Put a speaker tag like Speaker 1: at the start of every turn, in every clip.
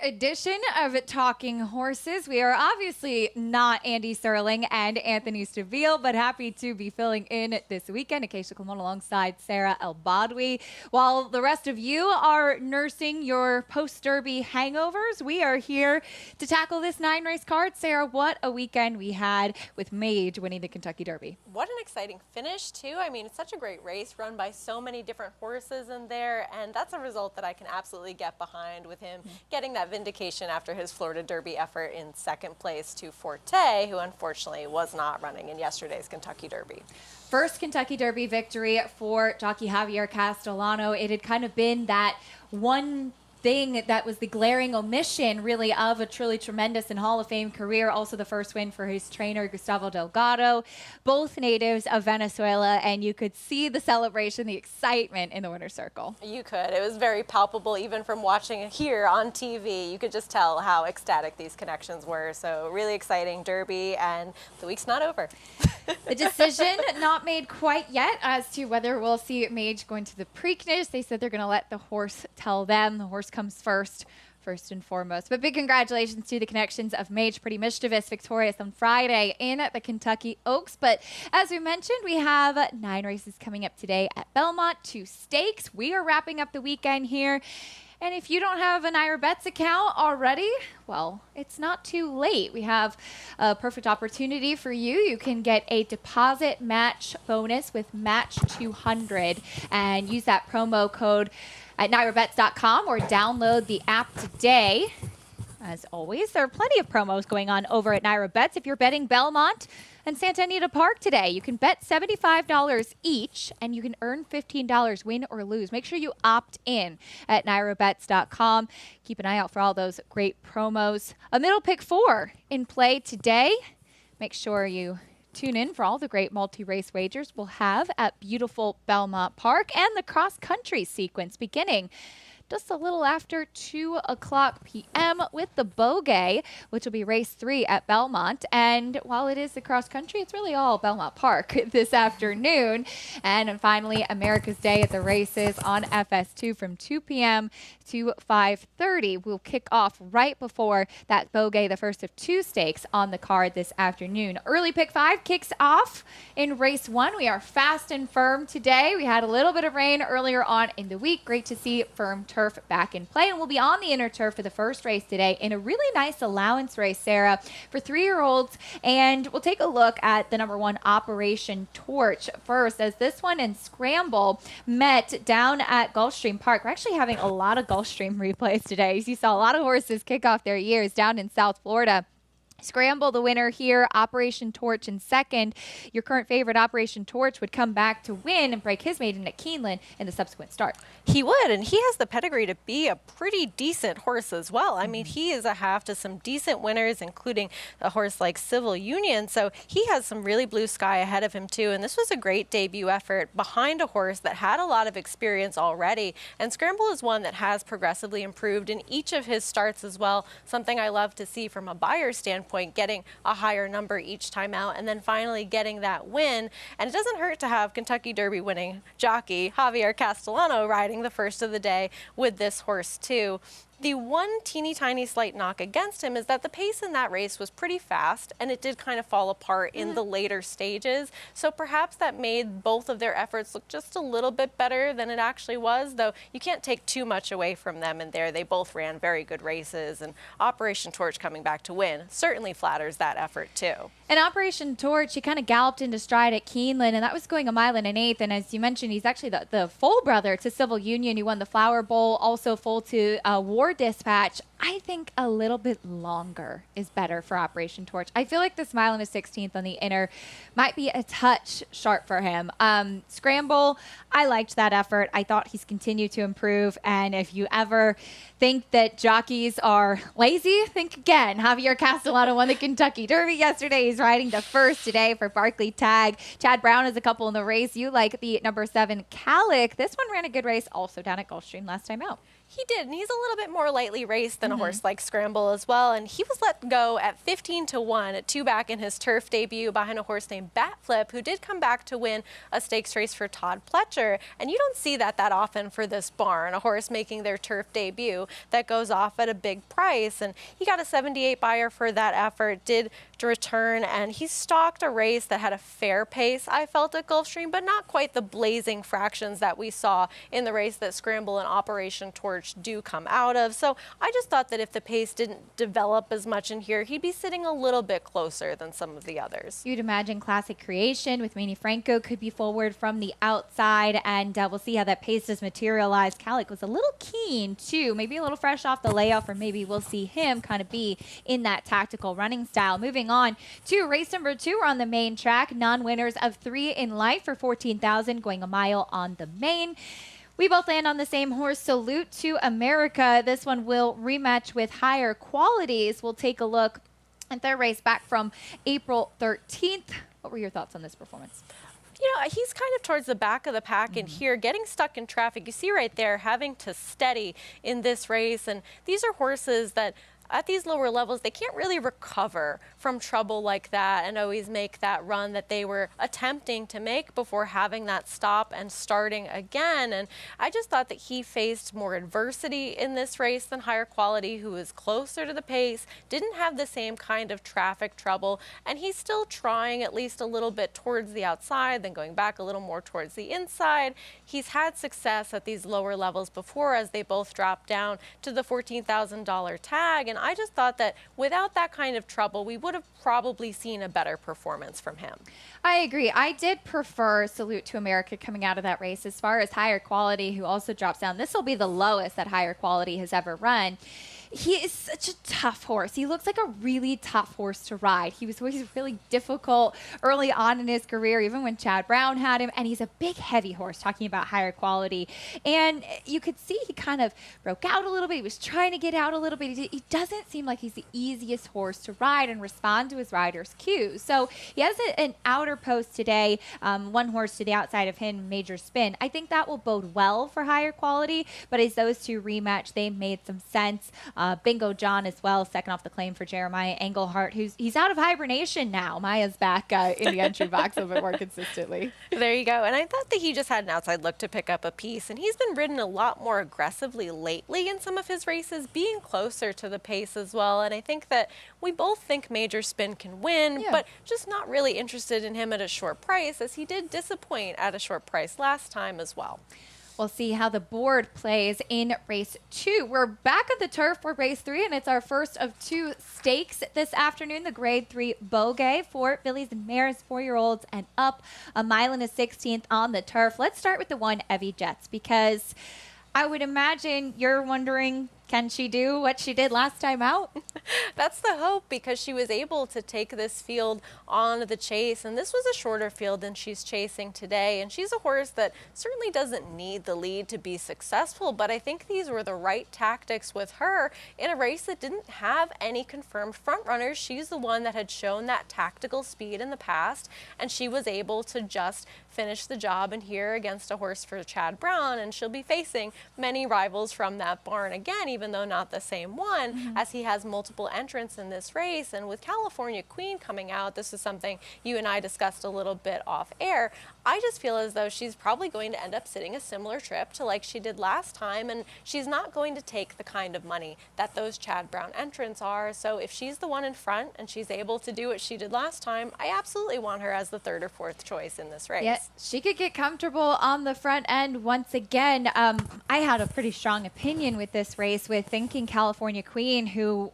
Speaker 1: edition of Talking Horses. We are obviously not Andy Serling and Anthony Stabile, but happy to be filling in this weekend. Acacia Clement alongside Sarah El-Badwi. While the rest of you are nursing your post-Derby hangovers, we are here to tackle this 9-race card. Sarah, what a weekend we had with Mage winning the Kentucky Derby.
Speaker 2: What an exciting finish, too. I mean, it's such a great race run by so many different horses in there, and that's a result that I can absolutely get behind with him getting that vindication after his Florida Derby effort in second place to Forte, who unfortunately was not running in yesterday's Kentucky Derby.
Speaker 1: First Kentucky Derby victory for jockey Javier Castellano. It had kind of been that one thing that was the glaring omission, really, of a truly tremendous and Hall of Fame career. Also the first win for his trainer, Gustavo Delgado, both natives of Venezuela, and you could see the celebration, the excitement in the winner's circle.
Speaker 2: You could. It was very palpable, even from watching it here on TV. You could just tell how ecstatic these connections were. So really exciting Derby, and the week's not over.
Speaker 1: The decision not made quite yet as to whether we'll see Mage going to the Preakness. They said they're going to let the horse tell them. The horse comes first and foremost. But big congratulations to the connections of Mage, pretty mischievous, victorious on Friday in the Kentucky Oaks. But as we mentioned, we have 9 races coming up today at Belmont, 2 stakes. We are wrapping up the weekend here. And if you don't have an Ira Betts account already, well, it's not too late. We have a perfect opportunity for you. You can get a deposit match bonus with Match 200 and use that promo code at nairabets.com or download the app today. As always, there are plenty of promos going on over at Naira Bets. If you're betting Belmont and Santa Anita Park today, you can bet $75 each, and you can earn $15, win or lose. Make sure you opt in at nairabets.com. Keep an eye out for all those great promos. A middle pick 4 in play today. Make sure you tune in for all the great multi-race wagers we'll have at beautiful Belmont Park and the cross-country sequence beginning just a little after 2 o'clock p.m. with the Beaugay, which will be race 3 at Belmont. And while it is the cross country, it's really all Belmont Park this afternoon. And finally, America's Day at the races on FS2 from 2 p.m. to 5:30. We'll kick off right before that Beaugay, the first of 2 stakes on the card this afternoon. Early pick 5 kicks off in race 1. We are fast and firm today. We had a little bit of rain earlier on in the week. Great to see firm turf back in play, and we'll be on the inner turf for the first race today in a really nice allowance race, Sarah, for 3-year-olds. And we'll take a look at the number 1 Operation Torch first, as this one and Scramble met down at Gulfstream Park. We're actually having a lot of Gulfstream replays today. You saw a lot of horses kick off their years down in South Florida. Scramble, the winner here, Operation Torch in second. Your current favorite, Operation Torch, would come back to win and break his maiden at Keeneland in the subsequent start.
Speaker 2: He would, and he has the pedigree to be a pretty decent horse as well. I mean, he is a half to some decent winners, including a horse like Civil Union, so he has some really blue sky ahead of him too, and this was a great debut effort behind a horse that had a lot of experience already, and Scramble is one that has progressively improved in each of his starts as well, something I love to see from a buyer's standpoint, getting a higher number each time out and then finally getting that win. And it doesn't hurt to have Kentucky Derby winning jockey Javier Castellano riding the first of the day with this horse too. The one teeny tiny slight knock against him is that the pace in that race was pretty fast, and it did kind of fall apart in the later stages. So perhaps that made both of their efforts look just a little bit better than it actually was, though you can't take too much away from them in there. They both ran very good races, and Operation Torch coming back to win certainly flatters that effort too.
Speaker 1: And Operation Torch, he kind of galloped into stride at Keeneland, and that was going 1 1/8 miles. And as you mentioned, he's actually the full brother to Civil Union, who won the Flower Bowl, also full to War Dispatch. I think a little bit longer is better for Operation Torch. I feel like this mile and a 16th on the inner might be a touch sharp for him. Scramble, I liked that effort. I thought he's continued to improve. And if you ever think that jockeys are lazy, think again. Javier Castellano won the Kentucky Derby yesterday. He's riding the first today for Barclay Tag. Chad Brown is a couple in the race. You like the number 7 Calic. This one ran a good race also down at Gulfstream last time out.
Speaker 2: He did, and he's a little bit more lightly raced than a horse like Scramble as well, and he was let go at 15-1 at 2 back in his turf debut behind a horse named Batflip, who did come back to win a stakes race for Todd Pletcher, and you don't see that often for this barn, a horse making their turf debut that goes off at a big price, and he got a 78 buyer for that effort, did to return, and he stalked a race that had a fair pace, I felt, at Gulfstream, but not quite the blazing fractions that we saw in the race that Scramble and Operation Torch do come out of. So I just thought that if the pace didn't develop as much in here, he'd be sitting a little bit closer than some of the others.
Speaker 1: You'd imagine Classic Creation with Manny Franco could be forward from the outside, and we'll see how that pace does materialize. Calic was a little keen, too, maybe a little fresh off the layoff, or maybe we'll see him kind of be in that tactical running style. Moving on to race number 2, we're on the main track. Non-winners of 3 in life for $14,000, going a mile on the main. We both land on the same horse, Salute to America. This one will rematch with Higher Qualities. We'll take a look at their race back from April 13th. What were your thoughts on this performance?
Speaker 2: You know, he's kind of towards the back of the pack in here, getting stuck in traffic. You see right there, having to steady in this race. And these are horses that at these lower levels, they can't really recover from trouble like that and always make that run that they were attempting to make before having that stop and starting again. And I just thought that he faced more adversity in this race than Higher Quality, who was closer to the pace, didn't have the same kind of traffic trouble, and he's still trying at least a little bit towards the outside, then going back a little more towards the inside. He's had success at these lower levels before as they both dropped down to the $14,000 tag. And I just thought that without that kind of trouble, we would have probably seen a better performance from him.
Speaker 1: I agree. I did prefer Salute to America coming out of that race. As far as Higher Quality, who also drops down, this will be the lowest that Higher Quality has ever run. He is such a tough horse. He looks like a really tough horse to ride. He was always really difficult early on in his career, even when Chad Brown had him. And he's a big, heavy horse, talking about Higher Quality. And you could see he kind of broke out a little bit. He was trying to get out a little bit. He doesn't seem like he's the easiest horse to ride and respond to his rider's cues. So he has an outer post today, one horse to the outside of him, Major Spin. I think that will bode well for Higher Quality. But as those two rematch, they made some sense. Bingo John as well, second off the claim for Jeremiah Englehart, he's out of hibernation now. Maya's back in the entry box a little bit more consistently.
Speaker 2: There you go. And I thought that he just had an outside look to pick up a piece, and he's been ridden a lot more aggressively lately in some of his races, being closer to the pace as well. And I think that we both think Major Spin can win, but just not really interested in him at a short price, as he did disappoint at a short price last time as well.
Speaker 1: We'll see how the board plays in race 2. We're back at the turf for race 3, and it's our first of 2 stakes this afternoon. The grade 3 Beaugay for fillies and mares, 4-year-olds and up, a mile and a 16th on the turf. Let's start with the one Evie Jets, because I would imagine you're wondering, can she do what she did last time out?
Speaker 2: That's the hope, because she was able to take this field on the chase, and this was a shorter field than she's chasing today. And she's a horse that certainly doesn't need the lead to be successful, but I think these were the right tactics with her in a race that didn't have any confirmed front runners. She's the one that had shown that tactical speed in the past, and she was able to just finish the job in here against a horse for Chad Brown, and she'll be facing many rivals from that barn again, even though not the same one, as he has multiple entrants in this race. And with California Queen coming out, this is something you and I discussed a little bit off air. I just feel as though she's probably going to end up sitting a similar trip to like she did last time, and she's not going to take the kind of money that those Chad Brown entrants are. So if she's the one in front and she's able to do what she did last time, I absolutely want her as the 3rd or 4th choice in this race.
Speaker 1: Yeah, she could get comfortable on the front end once again. I had a pretty strong opinion with this race, with thinking California Queen, who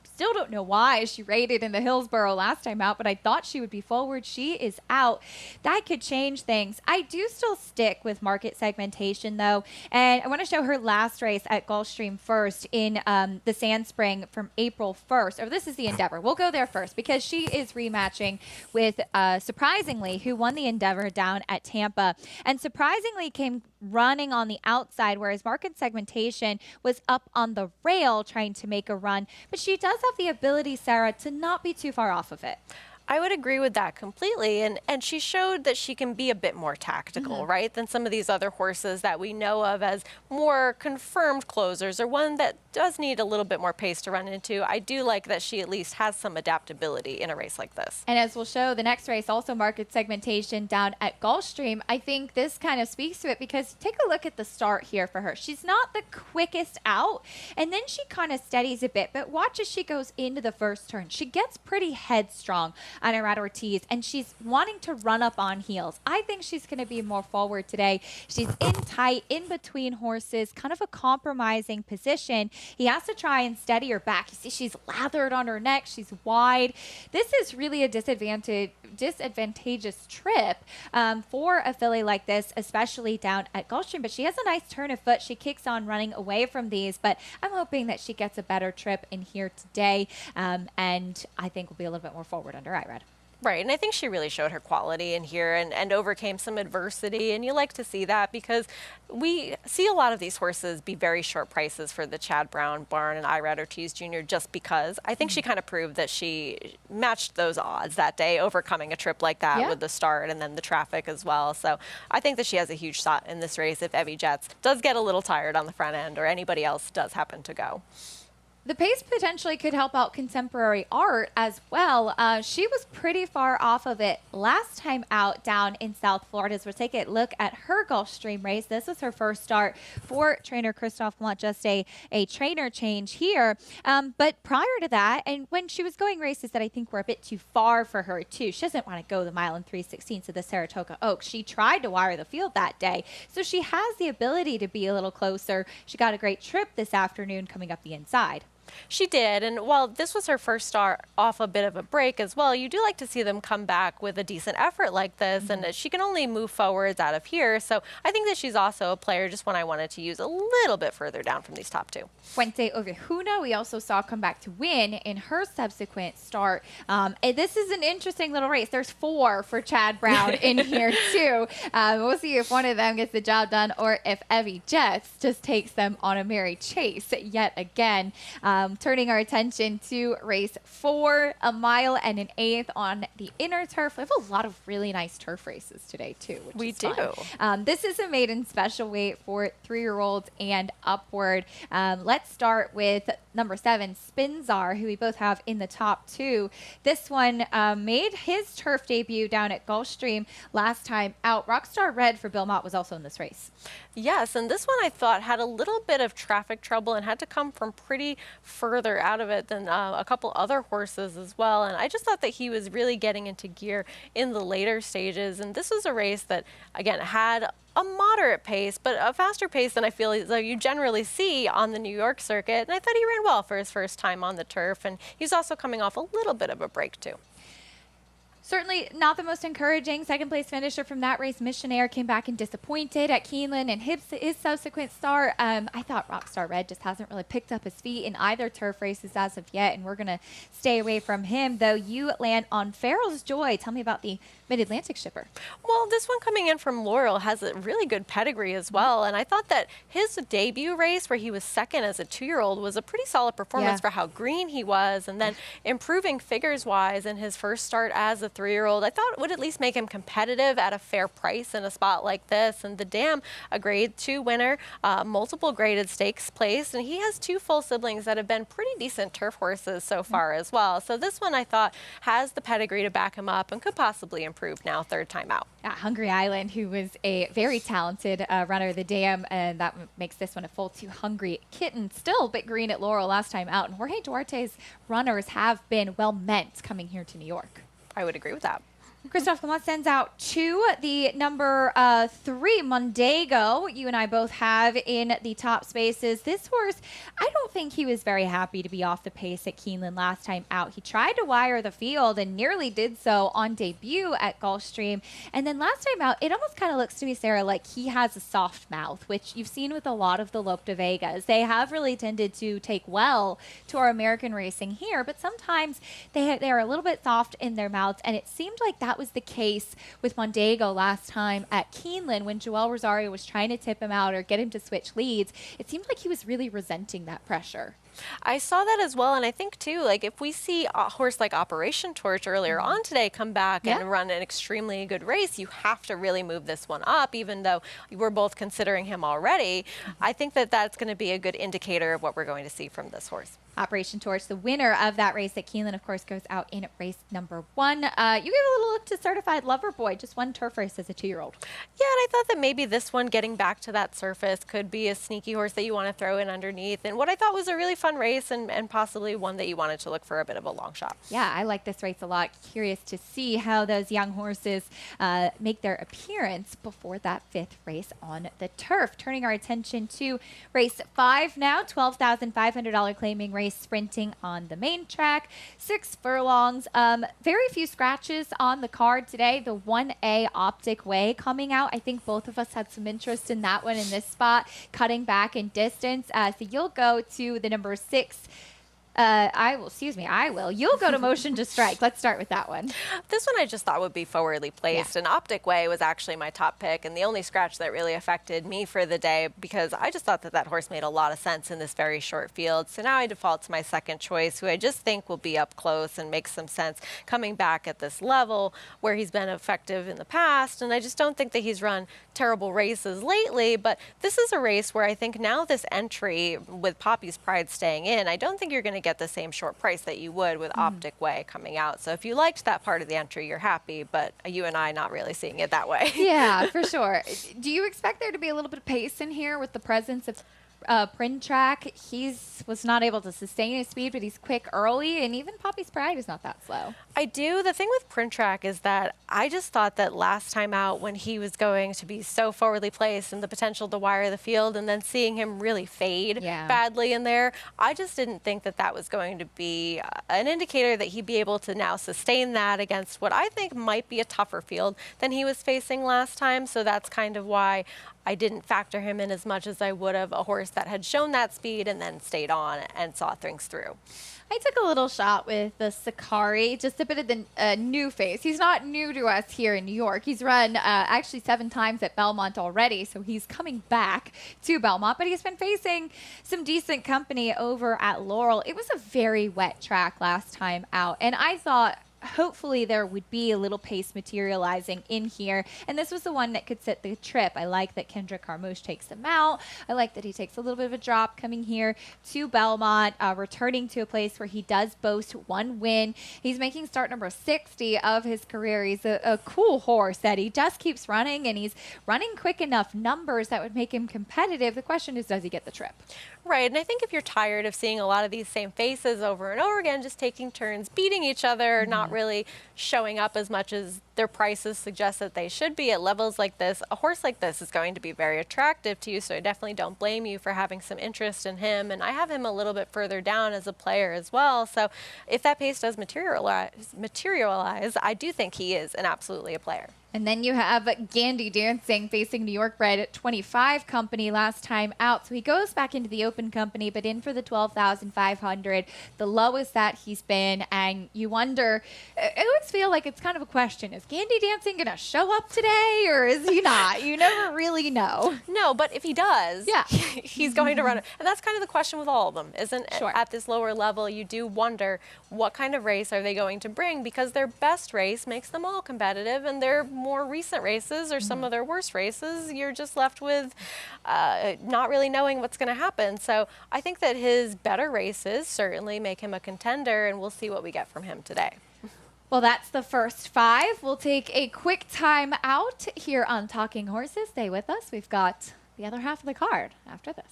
Speaker 1: still don't know why she rated in the Hillsborough last time out, but I thought she would be forward. She is out. That could change things. I do still stick with market segmentation, though, and I want to show her last race at Gulfstream first in the Sand Spring from April 1st. Or this is the Endeavor. We'll go there first, because she is rematching with, surprisingly, who won the Endeavor down at Tampa, and surprisingly came running on the outside, whereas market segmentation was up on the rail trying to make a run. But she does have the ability, Sarah, to not be too far off of it.
Speaker 2: I would agree with that completely. And she showed that she can be a bit more tactical, right, than some of these other horses that we know of as more confirmed closers, or one that does need a little bit more pace to run into. I do like that she at least has some adaptability in a race like this.
Speaker 1: And as we'll show, the next race also market segmentation down at Gulfstream. I think this kind of speaks to it because take a look at the start here for her. She's not the quickest out, and then she kind of steadies a bit, but watch as she goes into the first turn. She gets pretty headstrong on Irad Ortiz, and she's wanting to run up on heels. I think she's going to be more forward today. She's in tight, in between horses, kind of a compromising position. He has to try and steady her back. You see she's lathered on her neck. She's wide. This is really a disadvantageous trip for a filly like this, especially down at Gulfstream. But she has a nice turn of foot. She kicks on running away from these, but I'm hoping that she gets a better trip in here today, and I think will be a little bit more forward under Irad.
Speaker 2: Right, and I think she really showed her quality in here and overcame some adversity, and you like to see that because we see a lot of these horses be very short prices for the Chad Brown barn and Irad Ortiz Jr. just because. I think she kind of proved that she matched those odds that day, overcoming a trip like that with the start and then the traffic as well. So I think that she has a huge shot in this race if Evie Jets does get a little tired on the front end or anybody else does happen to go.
Speaker 1: The pace potentially could help out Contemporary Art as well. She was pretty far off of it last time out down in South Florida. As we'll take a look at her Gulfstream race. This was her first start for trainer Christophe Blanc, just a trainer change here. But prior to that, and when she was going races that I think were a bit too far for her too, she doesn't want to go the mile and 3/16 of the Saratoga Oaks. She tried to wire the field that day. So she has the ability to be a little closer. She got a great trip this afternoon coming up the inside.
Speaker 2: She did, and while this was her first start off a bit of a break as well, you do like to see them come back with a decent effort like this, and she can only move forwards out of here, so I think that she's also a player, just one I wanted to use a little bit further down from these top two.
Speaker 1: Fuente Ovejuna, we also saw come back to win in her subsequent start. And this is an interesting little race. There's 4 for Chad Brown in here, too. We'll see if one of them gets the job done or if Evie Jets just takes them on a merry chase yet again. Turning our attention to race 4, a mile and an 1/8 on the inner turf. We have a lot of really nice turf races today, too.
Speaker 2: We do.
Speaker 1: This is a maiden special weight for 3-year-olds and upward. Let's start with number 7, Spinzar, who we both have in the top 2. This one made his turf debut down at Gulfstream last time out. Rockstar Red for Bill Mott was also in this race.
Speaker 2: Yes, and this one I thought had a little bit of traffic trouble and had to come from pretty further out of it than a couple other horses as well. And I just thought that he was really getting into gear in the later stages. And this was a race that, again, had a moderate pace, but a faster pace than I feel as though you generally see on the New York circuit. And I thought he ran well for his first time on the turf. And he's also coming off a little bit of a break, too.
Speaker 1: Certainly not the most encouraging second place finisher from that race. Missionaire came back and disappointed at Keeneland and his subsequent start. I thought Rockstar Red just hasn't really picked up his feet in either turf races as of yet, and we're going to stay away from him, though you land on Farrell's Joy. Tell me about the Mid-Atlantic shipper.
Speaker 2: Well, this one coming in from Laurel has a really good pedigree as well, and I thought that his debut race where he was second as a 2-year-old was a pretty solid performance for how green he was, and then improving figures-wise in his first start as a 3-year-old. I thought it would at least make him competitive at a fair price in a spot like this. And the Dam, a grade 2 winner, multiple graded stakes placed, and he has 2 full siblings that have been pretty decent turf horses so far as well. So this one I thought has the pedigree to back him up and could possibly improve now, 3rd time out.
Speaker 1: Hungry Island, who was a very talented runner, the Dam, and that makes this one a full 2. Hungry Kitten, still a bit green at Laurel last time out. And Jorge Duarte's runners have been well meant coming here to New York.
Speaker 2: I would agree with that.
Speaker 1: Christophe Lamont sends out 2. The number 3, Mondego, you and I both have in the top spaces. This horse, I don't think he was very happy to be off the pace at Keeneland last time out. He tried to wire the field and nearly did so on debut at Gulfstream. And then last time out, it almost kind of looks to me, Sarah, like he has a soft mouth, which you've seen with a lot of the Lope de Vegas. They have really tended to take well to our American racing here, but sometimes they're a little bit soft in their mouths, and it seemed like that was the case with Mondego last time at Keeneland when Joel Rosario was trying to tip him out or get him to switch leads. It seemed like he was really resenting that pressure.
Speaker 2: I saw that as well, and I think too, like if we see a horse like Operation Torch earlier on today come back
Speaker 1: Yeah.
Speaker 2: and run an extremely good race, you have to really move this one up, even though we're both considering him already. I think that that's going to be a good indicator of what we're going to see from this horse.
Speaker 1: Operation Torch, the winner of that race at Keeneland, of course, goes out in race number 1. You gave a little look to Certified Lover Boy, just one turf race as a 2-year-old.
Speaker 2: Yeah, and I thought that maybe this one getting back to that surface could be a sneaky horse that you want to throw in underneath. And what I thought was a really fun race and possibly one that you wanted to look for a bit of a long shot.
Speaker 1: Yeah, I like this race a lot. Curious to see how those young horses make their appearance before that 5th race on the turf. Turning our attention to race 5 now, $12,500 claiming race sprinting on the main track, 6 furlongs. Very few scratches on the card today. The 1A Optic Way coming out. I think both of us had some interest in that one in this spot, cutting back in distance. So you'll go to the number 6. I will. You'll go to Motion to Strike. Let's start with that one.
Speaker 2: This one I just thought would be forwardly placed.
Speaker 1: Yeah.
Speaker 2: And Optic Way was actually my top pick and the only scratch that really affected me for the day because I just thought that that horse made a lot of sense in this very short field. So now I default to my second choice, who I just think will be up close and make some sense coming back at this level where he's been effective in the past. And I just don't think that he's run terrible races lately. But this is a race where I think now this entry with Poppy's Pride staying in, I don't think you're going to get the same short price that you would with Optic Way coming out. So if you liked that part of the entry, you're happy, but you and I not really seeing it that way.
Speaker 1: Yeah, for sure. Do you expect there to be a little bit of pace in here with the presence of Track? Was not able to sustain his speed, but he's quick early, and even Poppy's Pride is not that slow.
Speaker 2: I do. The thing with Track is that I just thought that last time out when he was going to be so forwardly placed and the potential to wire the field and then seeing him really fade badly in there, I just didn't think that that was going to be an indicator that he'd be able to now sustain that against what I think might be a tougher field than he was facing last time. So that's kind of why I didn't factor him in as much as I would have a horse that had shown that speed and then stayed on and saw things through.
Speaker 1: I took a little shot with the Sakari, just a bit of the new face. He's not new to us here in New York. He's run actually 7 times at Belmont already, so he's coming back to Belmont, but he's been facing some decent company over at Laurel. It was a very wet track last time out, and I thought hopefully there would be a little pace materializing in here, and this was the one that could set the trip. I like that Kendrick Carmouche takes him out. I like that he takes a little bit of a drop coming here to Belmont, returning to a place where he does boast 1 win. He's making start number 60 of his career. He's a cool horse that he just keeps running, and he's running quick enough numbers that would make him competitive. The question is, does he get the trip?
Speaker 2: Right, and I think if you're tired of seeing a lot of these same faces over and over again, just taking turns beating each other, not really showing up as much as their prices suggest that they should be at levels like this, a horse like this is going to be very attractive to you, so I definitely don't blame you for having some interest in him, and I have him a little bit further down as a player as well, so if that pace does materialize, I do think he is absolutely a player.
Speaker 1: And then you have Gandy Dancing facing New York bred at 25 company last time out. So he goes back into the open company, but in for the 12,500, the lowest that he's been. And you wonder, I always feel like it's kind of a question. Is Gandy Dancing going to show up today or is he not? You never really know.
Speaker 2: No, but if he does, he's going to run it. And that's kind of the question with all of them, isn't it?
Speaker 1: Sure.
Speaker 2: At this lower level, you do wonder what kind of race are they going to bring, because their best race makes them all competitive, and their more recent races or some of their worst races, you're just left with not really knowing what's going to happen. So I think that his better races certainly make him a contender, and we'll see what we get from him today.
Speaker 1: Well, that's the first 5. We'll take a quick time out here on Talking Horses. Stay with us. We've got the other half of the card after this.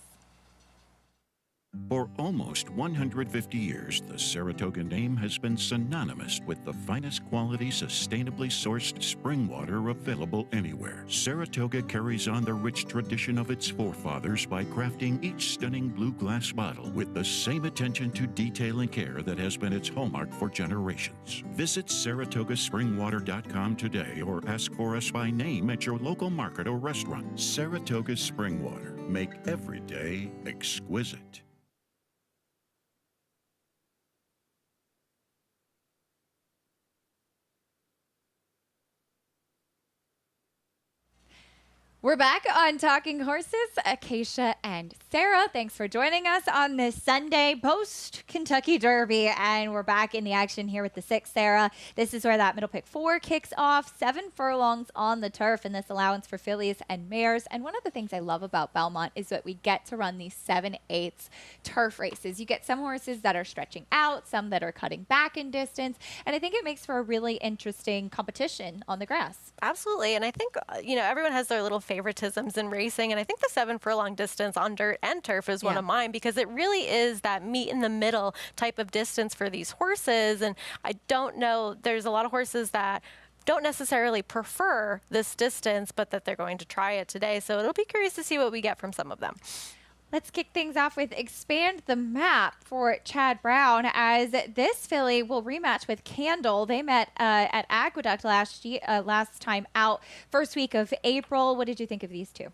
Speaker 3: For almost 150 years, the Saratoga name has been synonymous with the finest quality, sustainably sourced spring water available anywhere. Saratoga carries on the rich tradition of its forefathers by crafting each stunning blue glass bottle with the same attention to detail and care that has been its hallmark for generations. Visit SaratogaSpringwater.com today or ask for us by name at your local market or restaurant. Saratoga Spring Water. Make every day exquisite.
Speaker 1: We're back on Talking Horses. Acacia and Sarah, thanks for joining us on this Sunday post-Kentucky Derby. And we're back in the action here with the 6, Sarah. This is where that middle pick 4 kicks off. 7 furlongs on the turf in this allowance for fillies and mares. And one of the things I love about Belmont is that we get to run these 7/8 turf races. You get some horses that are stretching out, some that are cutting back in distance. And I think it makes for a really interesting competition on the grass.
Speaker 2: Absolutely. And I think, everyone has their little favoritisms in racing. And I think the 7 furlong distance on dirt and turf is one of mine, because it really is that meet in the middle type of distance for these horses. And I don't know, there's a lot of horses that don't necessarily prefer this distance, but that they're going to try it today. So it'll be curious to see what we get from some of them.
Speaker 1: Let's kick things off with Expand the Map for Chad Brown, as this filly will rematch with Candle. They met at Aqueduct last time out, first week of April. What did you think of these two?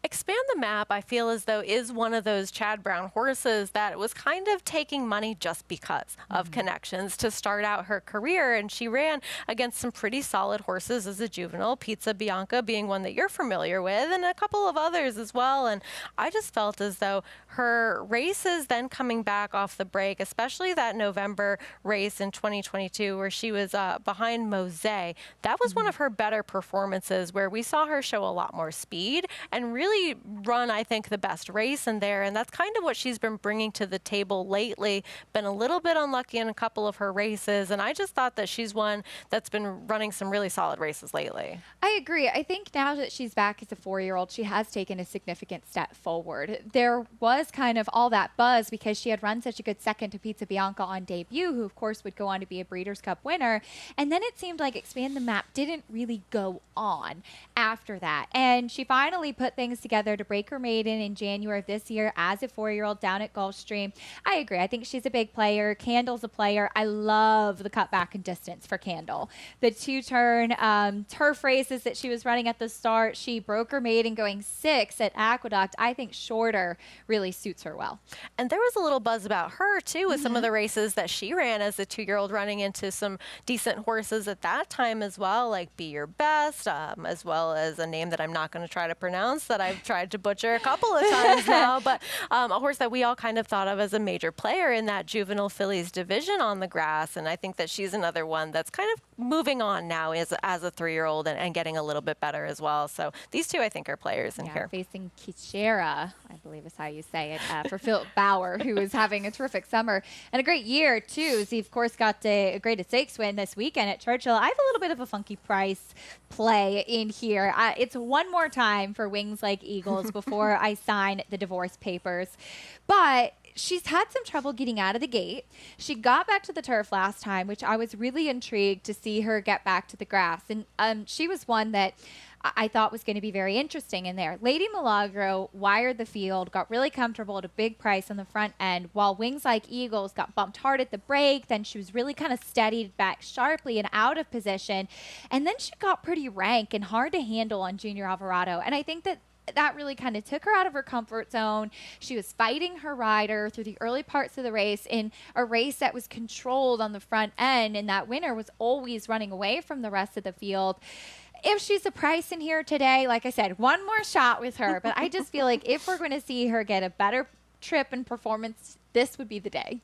Speaker 2: Expand the Map, I feel as though, is one of those Chad Brown horses that was kind of taking money just because of connections to start out her career. And she ran against some pretty solid horses as a juvenile, Pizza Bianca being one that you're familiar with, and a couple of others as well. And I just felt as though her races then coming back off the break, especially that November race in 2022 where she was behind Mose, that was one of her better performances, where we saw her show a lot more speed and really run, I think, the best race in there. And that's kind of what she's been bringing to the table lately. Been a little bit unlucky in a couple of her races, and I just thought that she's one that's been running some really solid races lately.
Speaker 1: I agree. I think now that she's back as a 4-year-old, she has taken a significant step forward. There was kind of all that buzz because she had run such a good second to Pizza Bianca on debut, who of course would go on to be a Breeders' Cup winner. And then it seemed like Expand the Map didn't really go on after that. And she finally put things together to break her maiden in January of this year as a 4-year-old down at Gulfstream. I agree. I think she's a big player. Candle's a player. I love the cutback and distance for Candle. The 2-turn turf races that she was running at the start, she broke her maiden going 6 at Aqueduct. I think shorter really suits her well.
Speaker 2: And there was a little buzz about her too with some of the races that she ran as a 2-year-old, running into some decent horses at that time as well, like Be Your Best, as well as a name that I'm not going to try to pronounce that I've tried to butcher a couple of times now, but a horse that we all kind of thought of as a major player in that juvenile fillies division on the grass. And I think that she's another one that's kind of moving on now as a 3-year-old and getting a little bit better as well. So these two, I think, are players in here.
Speaker 1: Facing Kichera, I believe is how you say it, for Philip Bauer, who is having a terrific summer and a great year too. He of course got a great stakes win this weekend at Churchill. I have a little bit of a funky price play in here. It's one more time for Wings Like Eagles before I sign the divorce papers, but she's had some trouble getting out of the gate. She got back to the turf last time, which I was really intrigued to see her get back to the grass. And she was one that I thought was going to be very interesting in there. Lady Milagro wired the field, got really comfortable at a big price on the front end, while Wings Like Eagles got bumped hard at the break. Then she was really kind of steadied back sharply and out of position. And then she got pretty rank and hard to handle on Junior Alvarado. And I think that really kind of took her out of her comfort zone. She was fighting her rider through the early parts of the race in a race that was controlled on the front end, and that winner was always running away from the rest of the field. If she's a price in here today, like I said, one more shot with her, but I just feel like if we're going to see her get a better trip and performance, this would be the day.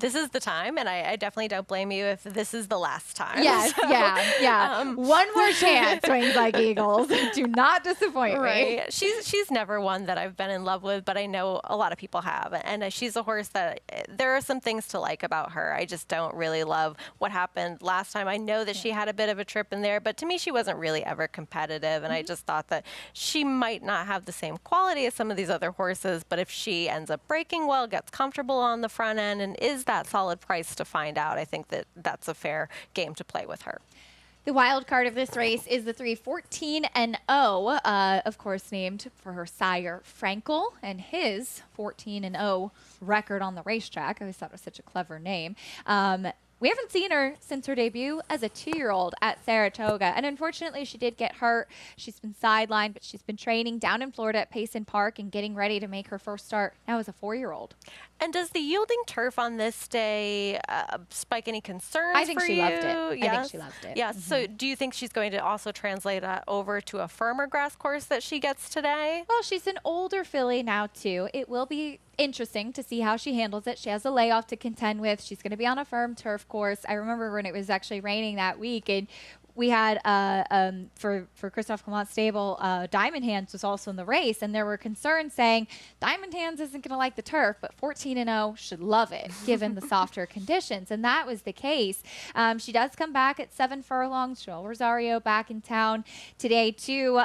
Speaker 2: This is the time, and I definitely don't blame you if this is the last time.
Speaker 1: Yes, so, yeah. One more chance, Wings Like Eagles. Do not disappoint me.
Speaker 2: She's never one that I've been in love with, but I know a lot of people have. And she's a horse that there are some things to like about her. I just don't really love what happened last time. I know that she had a bit of a trip in there, but to me, she wasn't really ever competitive. And I just thought that she might not have the same quality as some of these other horses, but if she ends up breaking well, gets comfortable on the front end, and is that solid price to find out, I think that that's a fair game to play with her.
Speaker 1: The wild card of this race is the 3-14-0, of course named for her sire Frankel and his 14-0 record on the racetrack. I always thought it was such a clever name. we haven't seen her since her debut as a 2-year-old at Saratoga. And unfortunately, she did get hurt. She's been sidelined, but she's been training down in Florida at Payson Park and getting ready to make her first start now as a 4-year-old.
Speaker 2: And does the yielding turf on this day spike any concerns for you?
Speaker 1: I think she loved it.
Speaker 2: Yes.
Speaker 1: I think she loved it.
Speaker 2: Yes. So do you think she's going to also translate that over to a firmer grass course that she gets today?
Speaker 1: Well, she's an older filly now, too. It will be interesting to see how she handles it. She has a layoff to contend with. She's going to be on a firm turf course. I remember when it was actually raining that week, and we had for Christophe Clement's stable, Diamond Hands was also in the race, and there were concerns saying Diamond Hands isn't going to like the turf, but 14-0 should love it given the softer conditions, and that was the case. She does come back at 7 furlongs. Joel Rosario back in town today too.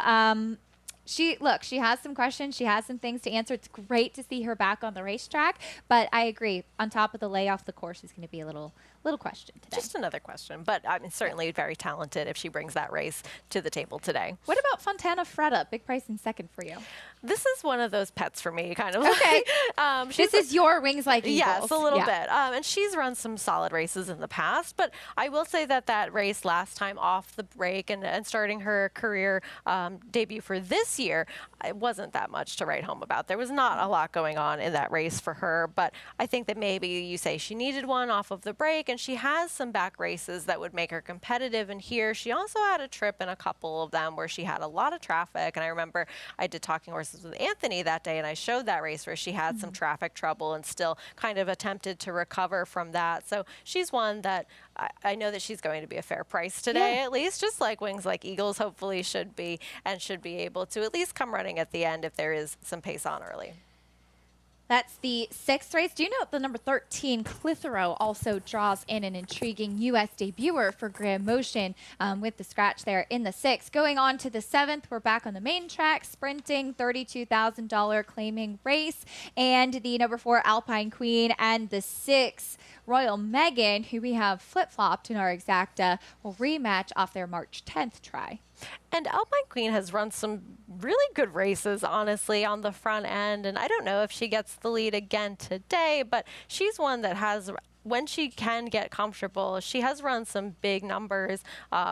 Speaker 1: She has some questions. She has some things to answer. It's great to see her back on the racetrack, but I agree. On top of the layoff, the course is going to be a little question today.
Speaker 2: Just another question, but I mean, certainly very talented if she brings that race to the table today.
Speaker 1: What about Fontana Freda? Big price in second for you.
Speaker 2: This is one of those pets for me, kind of.
Speaker 1: Okay.
Speaker 2: This
Speaker 1: is your Wings Like Eagles.
Speaker 2: Yes, a little bit. And she's run some solid races in the past, but I will say that race last time off the break and starting her career debut for this year, it wasn't that much to write home about. There was not a lot going on in that race for her, but I think that maybe you say she needed one off of the break, and she has some back races that would make her competitive. And here, she also had a trip in a couple of them where she had a lot of traffic. And I remember I did Talking Horses with Anthony that day, and I showed that race where she had some traffic trouble and still kind of attempted to recover from that. So she's one that I know that she's going to be a fair price today, at least, just like Wings Like Eagles hopefully should be, and should be able to at least come running at the end if there is some pace on early.
Speaker 1: That's the 6th race. Do you know the number 13, Clitheroe, also draws in an intriguing U.S. debuter for Grand Motion with the scratch there in the 6th. Going on to the 7th, we're back on the main track, sprinting, $32,000 claiming race, and the number 4, Alpine Queen, and the 6, Royal Megan, who we have flip-flopped in our exacta, will rematch off their March 10th try.
Speaker 2: And Alpine Queen has run some really good races, honestly, on the front end. And I don't know if she gets the lead again today, but she's one that has, when she can get comfortable, she has run some big numbers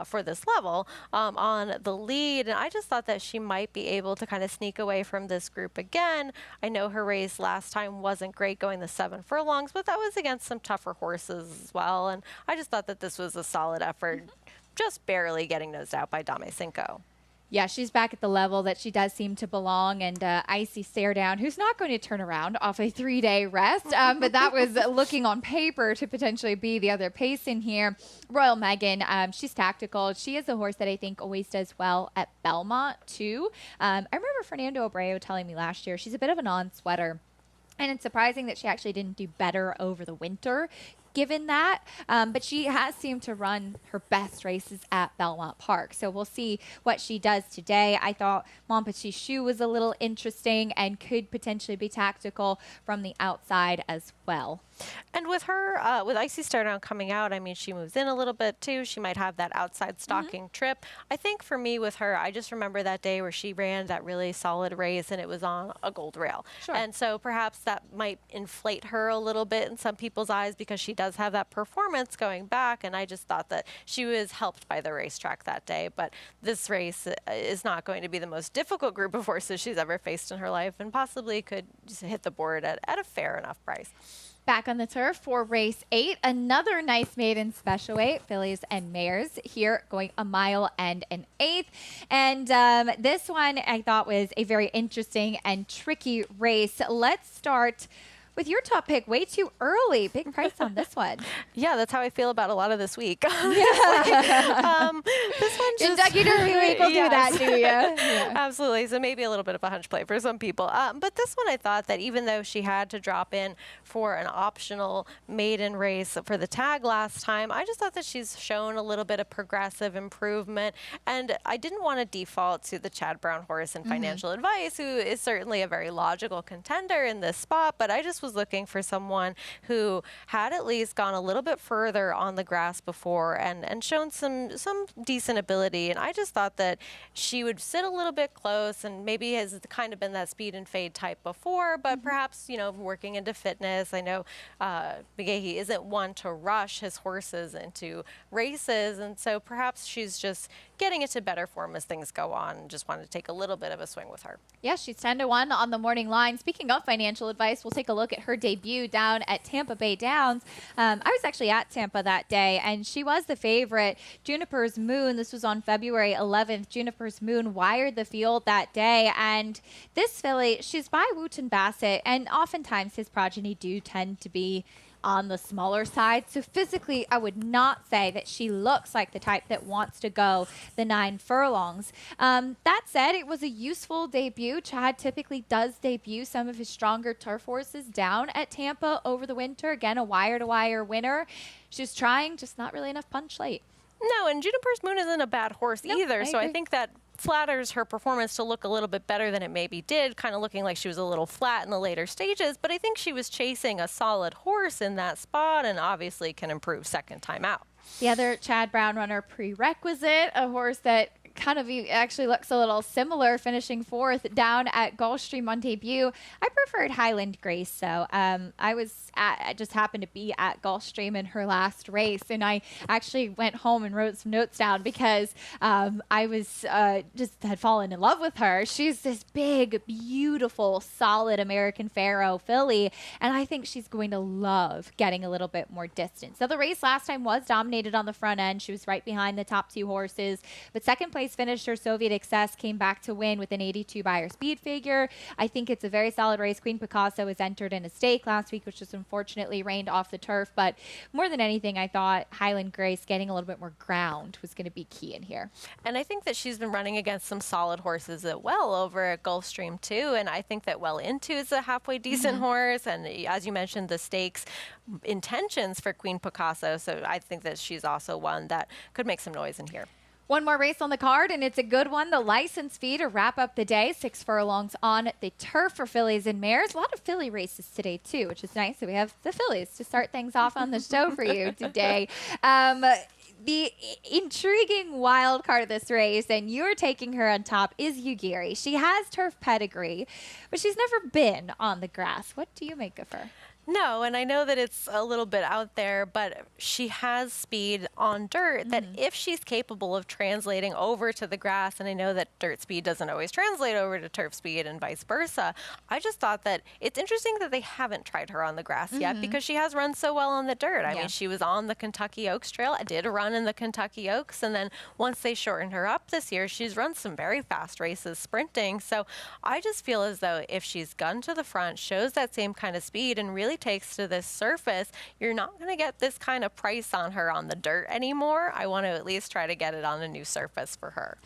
Speaker 2: for this level on the lead. And I just thought that she might be able to kind of sneak away from this group again. I know her race last time wasn't great going the 7 furlongs, but that was against some tougher horses as well. And I just thought that this was a solid effort. Just barely getting nosed out by Dame Cinco.
Speaker 1: Yeah, she's back at the level that she does seem to belong. And Icy Stare Down, who's not going to turn around off a 3-day rest, but that was looking on paper to potentially be the other pace in here. Royal Megan, she's tactical. She is a horse that I think always does well at Belmont, too. I remember Fernando Abreu telling me last year she's a bit of a non-sweater. And it's surprising that she actually didn't do better over the winter, given that. But she has seemed to run her best races at Belmont Park. So we'll see what she does today. I thought Mon Petit Choux was a little interesting and could potentially be tactical from the outside as well.
Speaker 2: And with her, with Icy Stare Down coming out, I mean, she moves in a little bit too. She might have that outside stalking trip. I think for me with her, I just remember that day where she ran that really solid race and it was on a gold rail.
Speaker 1: Sure.
Speaker 2: And so perhaps that might inflate her a little bit in some people's eyes because she does have that performance going back. And I just thought that she was helped by the racetrack that day. But this race is not going to be the most difficult group of horses she's ever faced in her life and possibly could just hit the board at a fair enough price.
Speaker 1: Back on the turf for race 8, another nice maiden special weight, fillies and mares here going a mile and an eighth. And this one I thought was a very interesting and tricky race. Let's start with your top pick, way too early. Big price on this one.
Speaker 2: Yeah, that's how I feel about a lot of this week.
Speaker 1: Yeah.
Speaker 2: This one just...
Speaker 1: Kentucky Derby week will do that to you. Yeah.
Speaker 2: Absolutely. So maybe a little bit of a hunch play for some people. But this one I thought that even though she had to drop in for an optional maiden race for the tag last time, I just thought that she's shown a little bit of progressive improvement. And I didn't want to default to the Chad Brown horse in Financial Advice, who is certainly a very logical contender in this spot. But I just just was looking for someone who had at least gone a little bit further on the grass before and shown some decent ability. And I just thought that she would sit a little bit close and maybe has kind of been that speed and fade type before, but perhaps, you know, working into fitness. I know Beaugay isn't one to rush his horses into races, and so perhaps she's just getting into better form as things go on and just wanted to take a little bit of a swing with her.
Speaker 1: Yeah, she's 10-1 on the morning line. Speaking of financial advice, we'll take a look at her debut down at Tampa Bay Downs. I was actually at Tampa that day, and she was the favorite. Juniper's Moon, this was on February 11th. Juniper's Moon wired the field that day, and this filly, she's by Wooten Bassett, and oftentimes his progeny do tend to be on the smaller side. So physically, I would not say that she looks like the type that wants to go the 9 furlongs. That said, it was a useful debut. Chad typically does debut some of his stronger turf horses down at Tampa over the winter. Again, a wire-to-wire winner. She's trying, just not really enough punch late.
Speaker 2: No, and Juniper's Moon isn't a bad horse either. So
Speaker 1: I
Speaker 2: I think that flatters her performance to look a little bit better than it maybe did, kind of looking like she was a little flat in the later stages. But I think she was chasing a solid horse in that spot and obviously can improve second time out.
Speaker 1: The other Chad Brown runner, Prerequisite, a horse that kind of actually looks a little similar, finishing 4th down at Gulfstream on debut. I preferred Highland Grace, so I just happened to be at Gulfstream in her last race, and I actually went home and wrote some notes down because I was just had fallen in love with her. She's this big, beautiful, solid American Pharaoh filly, and I think she's going to love getting a little bit more distance. So the race last time was dominated on the front end. She was right behind the top 2 horses, but second place finisher Soviet Excess came back to win with an 82 buyer speed figure. I think it's a very solid race. Queen Picasso was entered in a stake last week, which just unfortunately rained off the turf. But more than anything, I thought Highland Grace getting a little bit more ground was going to be key in here.
Speaker 2: And I think that she's been running against some solid horses as well over at Gulfstream too. And I think that Well Into is a halfway decent horse. And as you mentioned, the stakes intentions for Queen Picasso. So I think that she's also one that could make some noise in here.
Speaker 1: One more race on the card, and it's a good one. The license fee to wrap up the day. 6 furlongs on the turf for fillies and mares. A lot of filly races today, too, which is nice. So we have the fillies to start things off on the show for you today. The intriguing wild card of this race, and you're taking her on top, is Ugiri. She has turf pedigree, but she's never been on the grass. What do you make of her?
Speaker 2: No, and I know that it's a little bit out there, but she has speed on dirt that if she's capable of translating over to the grass, and I know that dirt speed doesn't always translate over to turf speed and vice versa, I just thought that it's interesting that they haven't tried her on the grass yet because she has run so well on the dirt. I mean, she was on the Kentucky Oaks Trail. I did a run in the Kentucky Oaks, and then once they shortened her up this year, she's run some very fast races sprinting. So I just feel as though if she's gun to the front, shows that same kind of speed, and really takes to this surface, you're not going to get this kind of price on her on the dirt anymore. I want to at least try to get it on a new surface for her.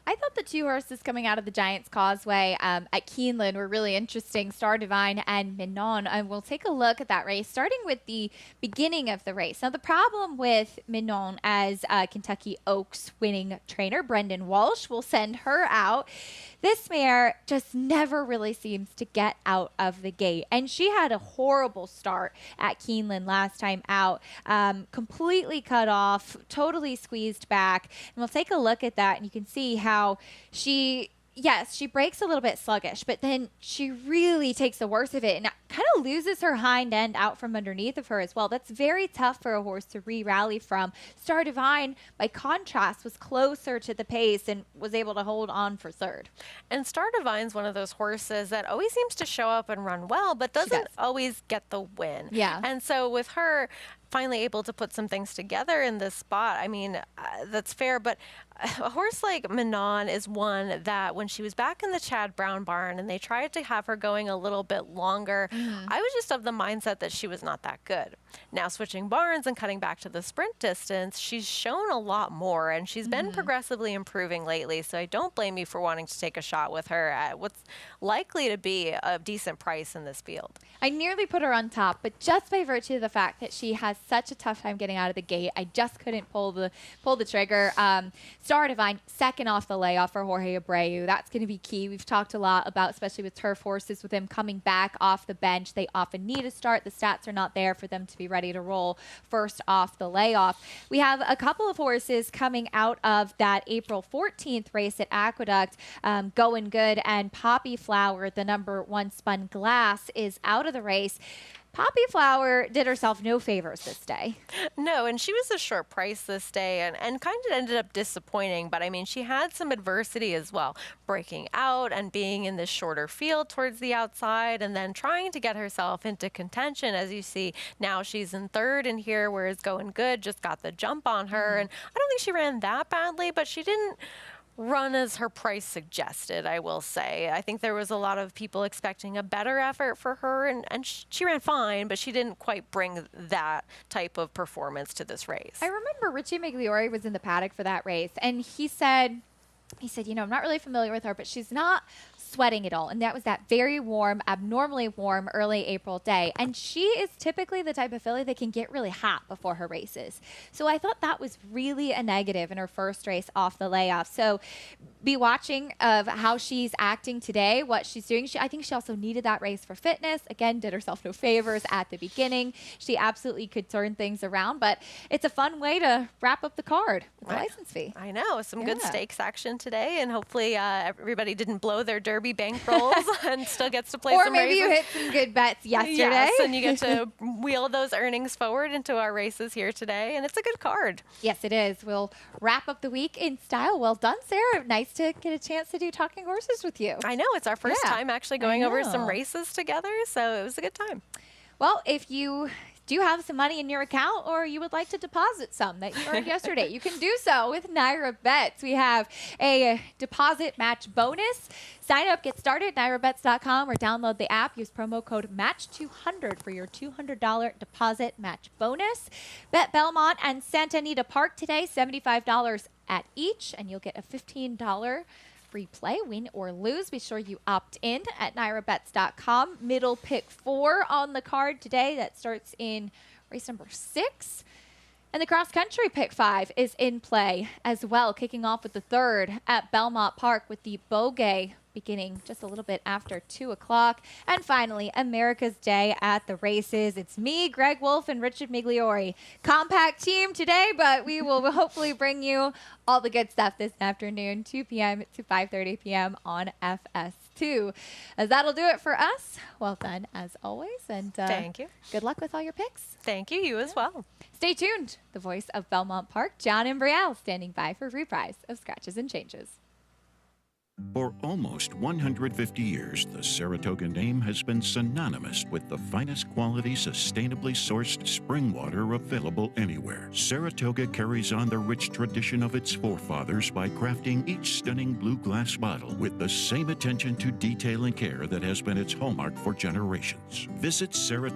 Speaker 1: I thought the 2 horses coming out of the Giants Causeway at Keeneland were really interesting, Star Divine and Mignon. And we'll take a look at that race, starting with the beginning of the race. Now, the problem with Mignon as Kentucky Oaks winning trainer, Brendan Walsh, will send her out. This mare just never really seems to get out of the gate. And she had a horrible start at Keeneland last time out, completely cut off, totally squeezed back. And we'll take a look at that, and you can see how she breaks a little bit sluggish, but then she really takes the worst of it and kind of loses her hind end out from underneath of her as well. That's very tough for a horse to re-rally from. Star Divine, by contrast, was closer to the pace and was able to hold on for third.
Speaker 2: And Star Divine's one of those horses that always seems to show up and run well, but doesn't always get the win.
Speaker 1: Yeah.
Speaker 2: And so with her finally able to put some things together in this spot, I mean, that's fair, but a horse like Manon is one that when she was back in the Chad Brown barn and they tried to have her going a little bit longer, I was just of the mindset that she was not that good. Now switching barns and cutting back to the sprint distance, she's shown a lot more, and she's been progressively improving lately, so I don't blame you for wanting to take a shot with her at what's likely to be a decent price in this field.
Speaker 1: I nearly put her on top, but just by virtue of the fact that she has such a tough time getting out of the gate, I just couldn't pull the trigger. Star Divine, second off the layoff for Jorge Abreu. That's going to be key. We've talked a lot about, especially with turf horses, with him coming back off the bench. They often need a start. The stats are not there for them to be ready to roll first off the layoff. We have a couple of horses coming out of that April 14th race at Aqueduct, Going Good, and Poppy Flower, the number 1 Spun Glass, is out of the race. Poppy Flower did herself no favors this day.
Speaker 2: No, and she was a short price this day and kind of ended up disappointing. But I mean, she had some adversity as well, breaking out and being in this shorter field towards the outside and then trying to get herself into contention. As you see, now she's in third in here, whereas Going Good just got the jump on her. And I don't think she ran that badly, but she didn't run as her price suggested, I will say. I think there was a lot of people expecting a better effort for her, and she ran fine, but she didn't quite bring that type of performance to this race.
Speaker 1: I remember Richie Migliore was in the paddock for that race, and he said, you know, I'm not really familiar with her, but she's not sweating at all. And that was that very warm, abnormally warm early April day. And she is typically the type of filly that can get really hot before her races. So I thought that was really a negative in her first race off the layoff. So be watching of how she's acting today, what she's doing. I think she also needed that race for fitness. Again, did herself no favors at the beginning. She absolutely could turn things around, but it's a fun way to wrap up the card with the license fee.
Speaker 2: I know. Some good stakes action today, and hopefully everybody didn't blow their Derby bankrolls and still gets to play some races. Or
Speaker 1: maybe you hit some good bets yesterday.
Speaker 2: Yes, and you get to wheel those earnings forward into our races here today, and it's a good card.
Speaker 1: Yes, it is. We'll wrap up the week in style. Well done, Sarah. Nice to get a chance to do Talking Horses with you.
Speaker 2: I know. It's our first time actually going over some races together, so it was a good time.
Speaker 1: Well, if you do have some money in your account or you would like to deposit some that you earned yesterday, you can do so with Naira Bets. We have a deposit match bonus. Sign up, get started, nairabets.com, or download the app. Use promo code MATCH200 for your $200 deposit match bonus. Bet Belmont and Santa Anita Park today, $75 at each, and you'll get a $15 free play, win or lose. Be sure you opt in at nairabets.com. Middle pick 4 on the card today. That starts in race number 6. And the cross-country pick 5 is in play as well, kicking off with the 3rd at Belmont Park with the Beaugay beginning just a little bit after 2 o'clock. And finally, America's Day at the races. It's me, Greg Wolf, and Richard Migliore. Compact team today, but we will hopefully bring you all the good stuff this afternoon, 2 p.m. to 5:30 p.m. on FS2. As that'll do it for us. Well done, as always. And
Speaker 2: thank you.
Speaker 1: Good luck with all your picks.
Speaker 2: Thank you. You as well.
Speaker 1: Stay tuned. The voice of Belmont Park, John and Brielle, standing by for reprise of Scratches and Changes.
Speaker 3: For almost 150 years, the Saratoga name has been synonymous with the finest quality, sustainably sourced spring water available anywhere. Saratoga carries on the rich tradition of its forefathers by crafting each stunning blue glass bottle with the same attention to detail and care that has been its hallmark for generations. Visit Saratoga